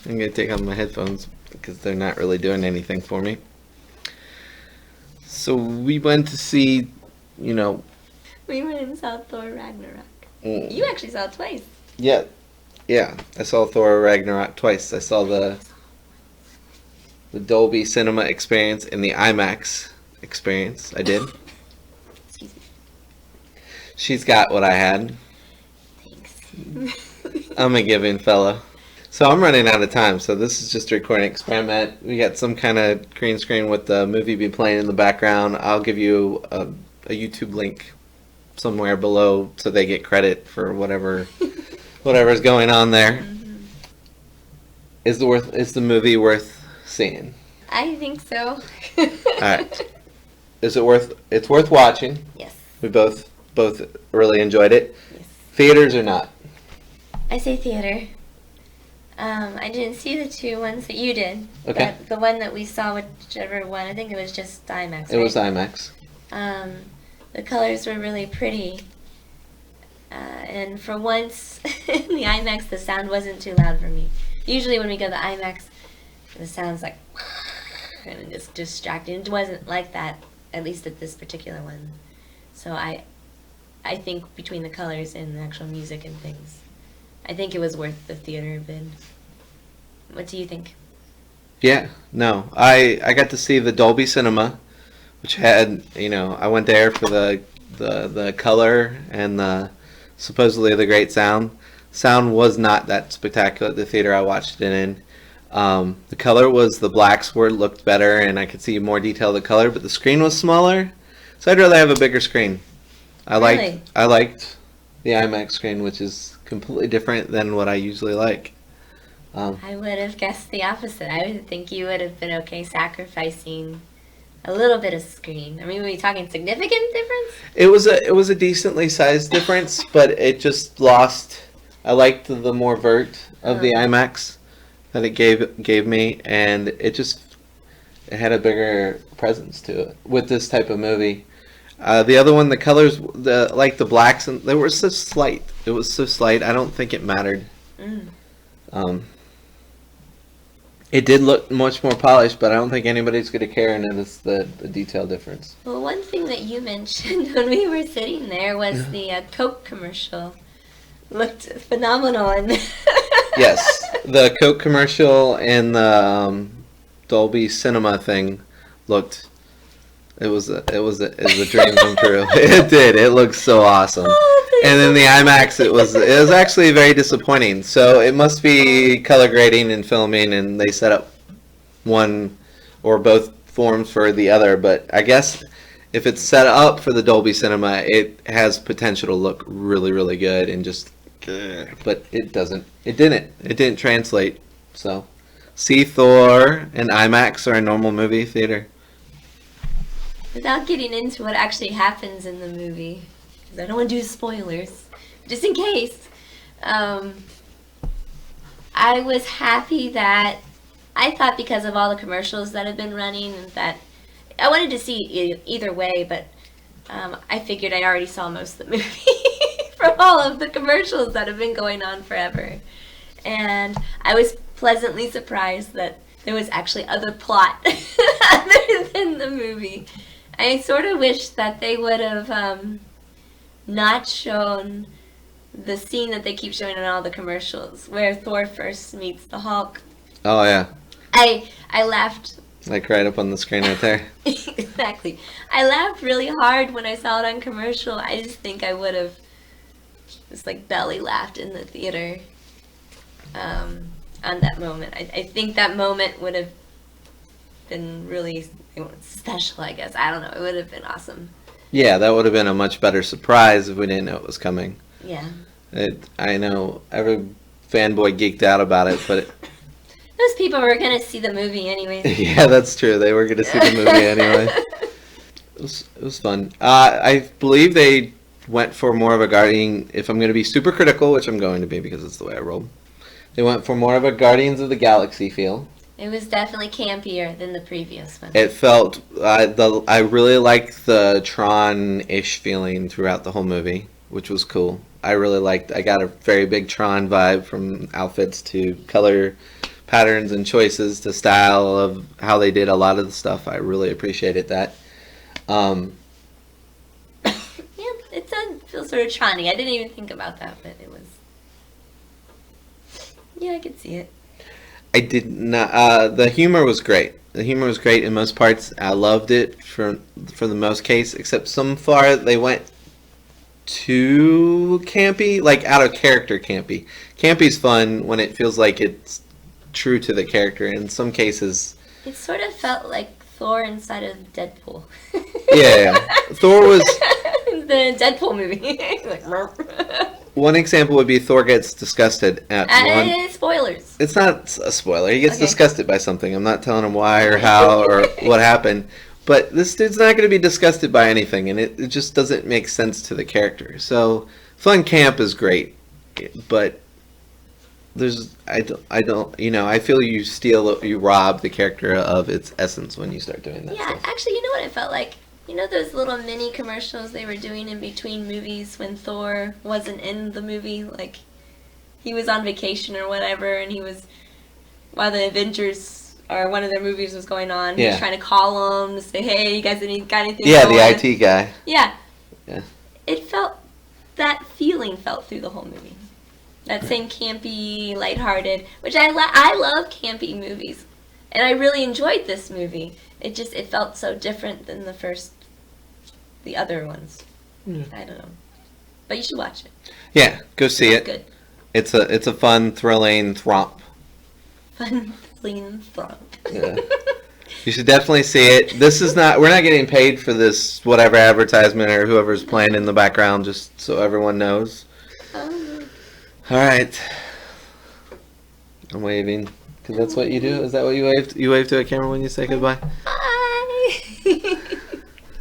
I'm going to take off my headphones because they're not really doing anything for me. So we went to see, We went and saw Thor Ragnarok. You actually saw it twice. Yeah. I saw Thor Ragnarok twice. I saw the Dolby Cinema experience and the Imax experience. I did. Excuse me. She's got what I had. Thanks. I'm a giving fella. So I'm running out of time, so this is just a recording experiment. We got some kind of green screen with the movie be playing in the background. I'll give you a YouTube link somewhere below so they get credit for whatever's going on there. Mm-hmm. Is the movie worth seeing? I think so. Alright. It's worth watching. Yes. We both really enjoyed it. Yes. Theaters or not? I say theater. I didn't see the two ones that you did. Okay. But the one that we saw, whichever one, I think it was just IMAX. It was IMAX. The colors were really pretty. And for once, in the IMAX, the sound wasn't too loud for me. Usually when we go to the IMAX, the sound's like, and it's distracting. It wasn't like that, at least at this particular one. So I think between the colors and the actual music and things, I think it was worth the theater bid. What do you think? Yeah, no. I got to see the Dolby Cinema, which had, I went there for the color and the supposedly the great sound. Sound was not that spectacular at the theater I watched it in. The color was, the blacks looked better and I could see more detail of the color, but the screen was smaller, so I'd rather have a bigger screen. I liked the IMAX screen, which is completely different than what I usually like. I would have guessed the opposite. I would think you would have been okay sacrificing a little bit of screen. I mean, were we talking significant difference? It was a decently sized difference, but it just lost. I liked the more vert of the IMAX that it gave me, and it had a bigger presence to it with this type of movie. The other one, the colors, the blacks, and they were so slight. It was so slight. I don't think it mattered. It did look much more polished, but I don't think anybody's going to care and notice the detail difference. Well, one thing that you mentioned when we were sitting there was the Coke commercial. Looked phenomenal. And Yes, the Coke commercial and the Dolby Cinema thing looked. It was a dream come true. It did. It looked so awesome. And then the IMAX, it was actually very disappointing. So it must be color grading and filming, and they set up one or both forms for the other. But I guess if it's set up for the Dolby Cinema, it has potential to look really, really good. And but it doesn't. It didn't translate. So see Thor and IMAX or a normal movie theater. Without getting into what actually happens in the movie, because I don't want to do spoilers, just in case, I was happy that I thought because of all the commercials that have been running that I wanted to see either way, but I figured I already saw most of the movie from all of the commercials that have been going on forever. And I was pleasantly surprised that there was actually other plot other than the movie. I sort of wish that they would have not shown the scene that they keep showing in all the commercials, where Thor first meets the Hulk. Oh yeah. I laughed. Like right up on the screen right there. Exactly. I laughed really hard when I saw it on commercial. I just think I would have just belly laughed in the theater on that moment. I think that moment would have been really special, I guess. I don't know. It would have been awesome. Yeah, that would have been a much better surprise if we didn't know it was coming. Yeah. I know every fanboy geeked out about it, but those people were going to see the movie anyway. Yeah, that's true. They were going to see the movie anyway. It was fun. I believe they went for more of a Guardian, if I'm going to be super critical, which I'm going to be because it's the way I roll. They went for more of a Guardians of the Galaxy feel. It was definitely campier than the previous one. It felt, I really liked the Tron-ish feeling throughout the whole movie, which was cool. I got a very big Tron vibe from outfits to color patterns and choices to style of how they did a lot of the stuff. I really appreciated that. Yeah, it does feel sort of Tron-y. I didn't even think about that, but it was. Yeah, I could see it. I did not. The humor was great. The humor was great in most parts. I loved it for the most case, except some far they went too campy, like out of character campy. Campy's fun when it feels like it's true to the character. In some cases, It sort of felt like Thor inside of Deadpool. yeah. Thor was. The Deadpool movie. Like, One example would be Thor gets disgusted at one. Spoilers. It's not a spoiler. He gets Okay. disgusted by something. I'm not telling him why or how or what happened. But this dude's not going to be disgusted by anything, and it just doesn't make sense to the character. So, fun camp is great, but I don't, I feel you rob the character of its essence when you start doing that Yeah, stuff. actually, you know what it felt like? You know those little mini commercials they were doing in between movies when Thor wasn't in the movie? Like, he was on vacation or whatever, and while the Avengers, or one of their movies was going on, he was Yeah. trying to call them to say, hey, you guys got anything Yeah, going? the IT guy. Yeah. Yeah. That feeling felt through the whole movie. That same campy, lighthearted, which I love campy movies. And I really enjoyed this movie. It felt so different than the other ones. Yeah. I don't know. But you should watch it. Yeah, go see It's it. good. It's a fun, thrilling thromp. Fun, clean thrump. Yeah. You should definitely see it. We're not getting paid for this whatever advertisement or whoever's playing in the background, just so everyone knows. All right. I'm waving. Because that's what you do? Is that what you wave? You wave to a camera when you say goodbye?